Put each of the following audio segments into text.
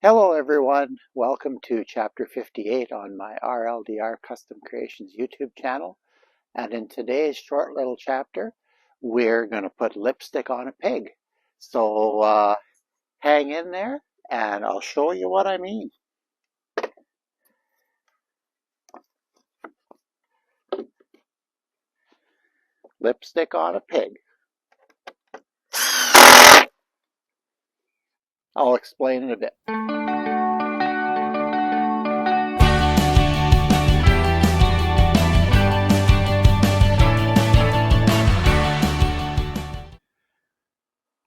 Hello everyone, welcome to chapter 58 on my RLDR Custom Creations YouTube channel. And in today's short little chapter, we're going to put lipstick on a pig. So hang in there and I'll show you what I mean. Lipstick on a pig. I'll explain in a bit.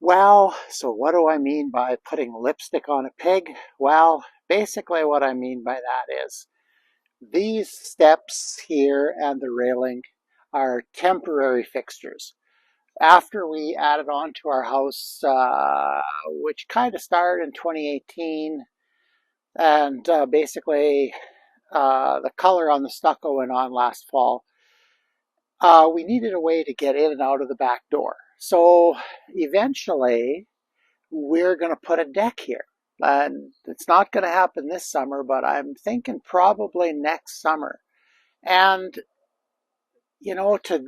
Well, so what do I mean by putting lipstick on a pig? Well, basically what I mean by that is these steps here and the railing are temporary fixtures. After we added on to our house, which kind of started in 2018, and basically the color on the stucco went on last fall, we needed a way to get in and out of the back door. So eventually we're going to put a deck here. And it's not going to happen this summer, but I'm thinking probably next summer. And, you know, to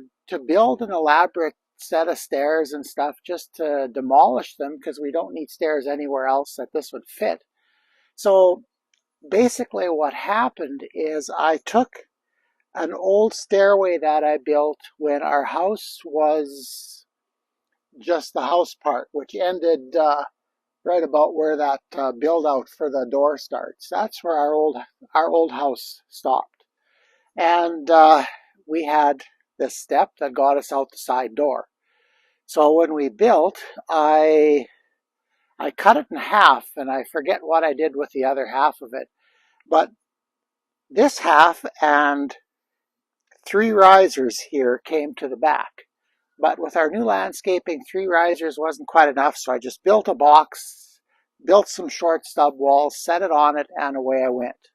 build an elaborate set of stairs and stuff just to demolish them, because we don't need stairs anywhere else that this would fit. So basically what happened is I took an old stairway that I built when our house was just the house part, which ended right about where that build out for the door starts. That's where our old house stopped. And we had this step that got us out the side door. So when we built, I cut it in half, and I forget what I did with the other half of it. But this half and 3 risers here came to the back. But with our new landscaping, 3 risers wasn't quite enough, so I just built a box, built some short stub walls, set it on it, and away I went.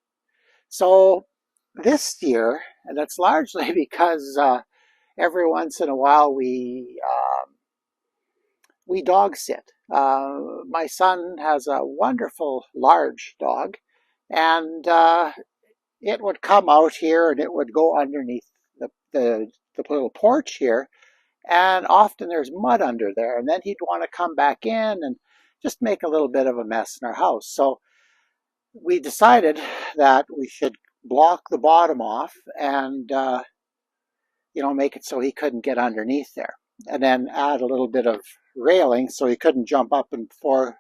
So this year, and that's largely because every once in a while we dog sit. My son has a wonderful large dog, and it would come out here and it would go underneath the little porch here, and often there's mud under there, and then he'd want to come back in and just make a little bit of a mess in our house. So we decided that we should block the bottom off and make it so he couldn't get underneath there, and then add a little bit of railing so he couldn't jump back and forth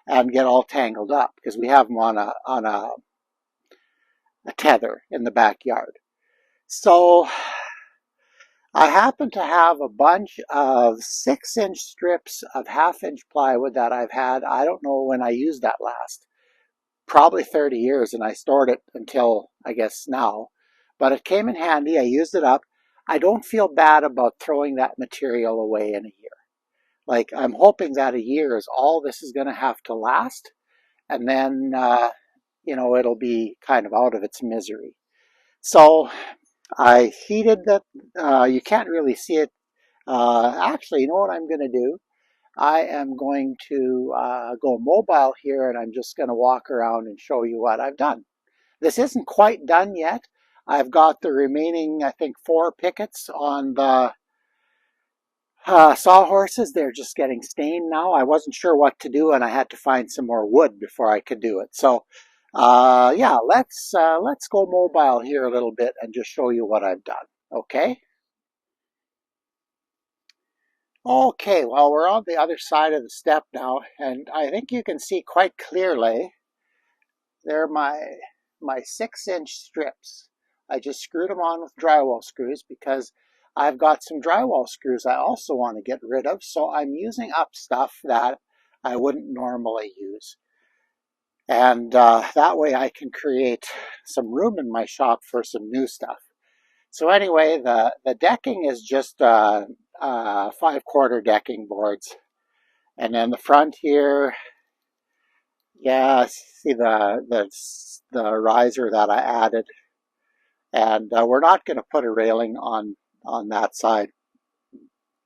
and get all tangled up, because we have him on a tether in the backyard. So I happen to have a bunch of 6-inch strips of 1/2-inch plywood that I've had. I don't know when I used that last. Probably 30 years, and I stored it until, I guess, now. But it came in handy. I used it up. I don't feel bad about throwing that material away in a year. Like, I'm hoping that a year is all this is going to have to last, and then, it'll be kind of out of its misery. So I heated that. You can't really see it. Actually, you know what I'm going to do? I am going to go mobile here, and I'm just going to walk around and show you what I've done. This isn't quite done yet. I've got the remaining, I think, 4 pickets on the sawhorses. They're just getting stained now. I wasn't sure what to do, and I had to find some more wood before I could do it. So yeah, let's go mobile here a little bit and just show you what I've done. Okay? Okay, well, we're on the other side of the step now, and I think you can see quite clearly they're my 6-inch strips. I just screwed them on with drywall screws because I've got some drywall screws I also want to get rid of, so I'm using up stuff that I wouldn't normally use. And that way I can create some room in my shop for some new stuff. So anyway, the decking is just 5/4 decking boards. And then the front here, yeah, see the riser that I added. And we're not going to put a railing on that side.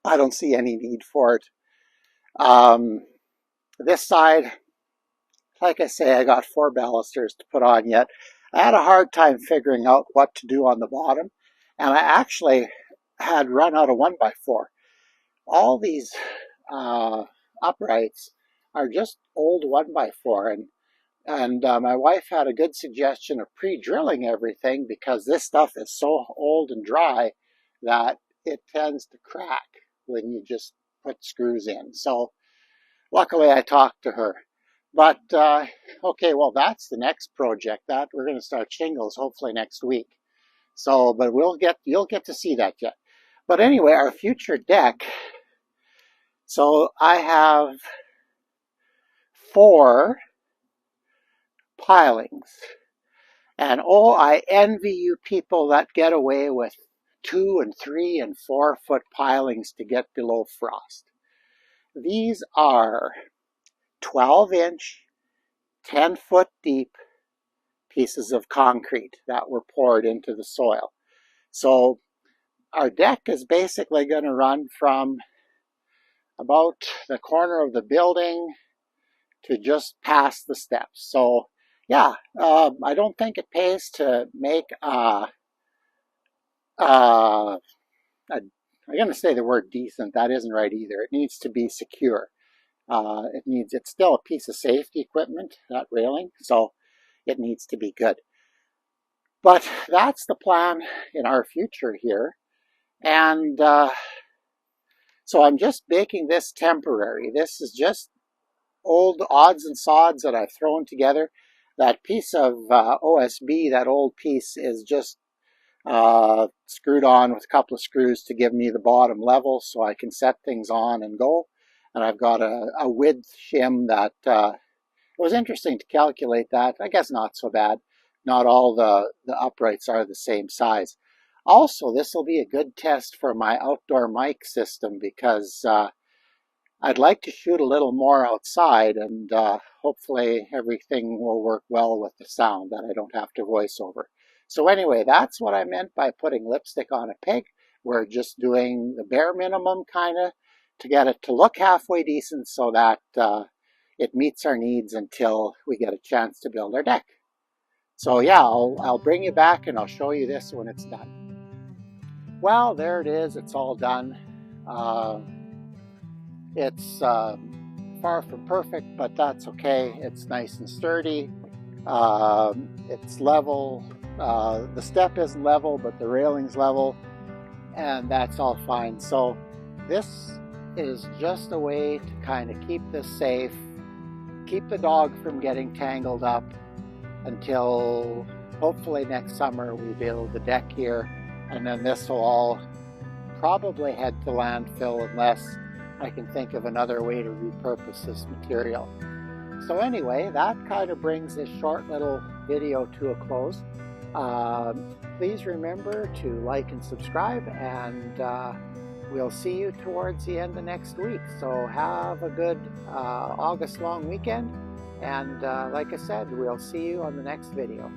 I don't see any need for it. This side, like I say, I got 4 balusters to put on yet. I had a hard time figuring out what to do on the bottom, and I actually had run out of 1x4. All these uprights are just old 1x4, and my wife had a good suggestion of pre-drilling everything because this stuff is so old and dry that it tends to crack when you just put screws in. So luckily I talked to her. But okay, well, that's the next project. That we're going to start shingles hopefully next week. So, but you'll get to see that yet. But anyway, our future deck. So I have 4 pilings. And oh, I envy you people that get away with 2 and 3 and 4 foot pilings to get below frost. These are 12-inch, 10-foot deep pieces of concrete that were poured into the soil. So our deck is basically going to run from about the corner of the building to just past the steps. So yeah, I don't think it pays to make I'm going to say the word decent. That isn't right either. It needs to be secure. It's still a piece of safety equipment, that railing, so it needs to be good. But that's the plan in our future here. And so I'm just making this temporary. This is just old odds and sods that I've thrown together. That piece of OSB, that old piece, is just screwed on with a couple of screws to give me the bottom level so I can set things on and go. And I've got a width shim that it was interesting to calculate that. I guess not so bad. Not all the uprights are the same size. Also, this will be a good test for my outdoor mic system because I'd like to shoot a little more outside, and hopefully everything will work well with the sound that I don't have to voice over. So anyway, that's what I meant by putting lipstick on a pig. We're just doing the bare minimum kind of to get it to look halfway decent so that it meets our needs until we get a chance to build our deck. So yeah, I'll bring you back and I'll show you this when it's done. Well, there it is. It's all done. It's far from perfect, but that's okay. It's nice and sturdy. It's level. The step isn't level, but the railing's level, and that's all fine. So this is just a way to kind of keep this safe, keep the dog from getting tangled up until hopefully next summer we build the deck here, and then this will all probably head to landfill unless I can think of another way to repurpose this material. So anyway, that kind of brings this short little video to a close. Please remember to like and subscribe, and we'll see you towards the end of next week. So have a good August long weekend, and like I said, we'll see you on the next video.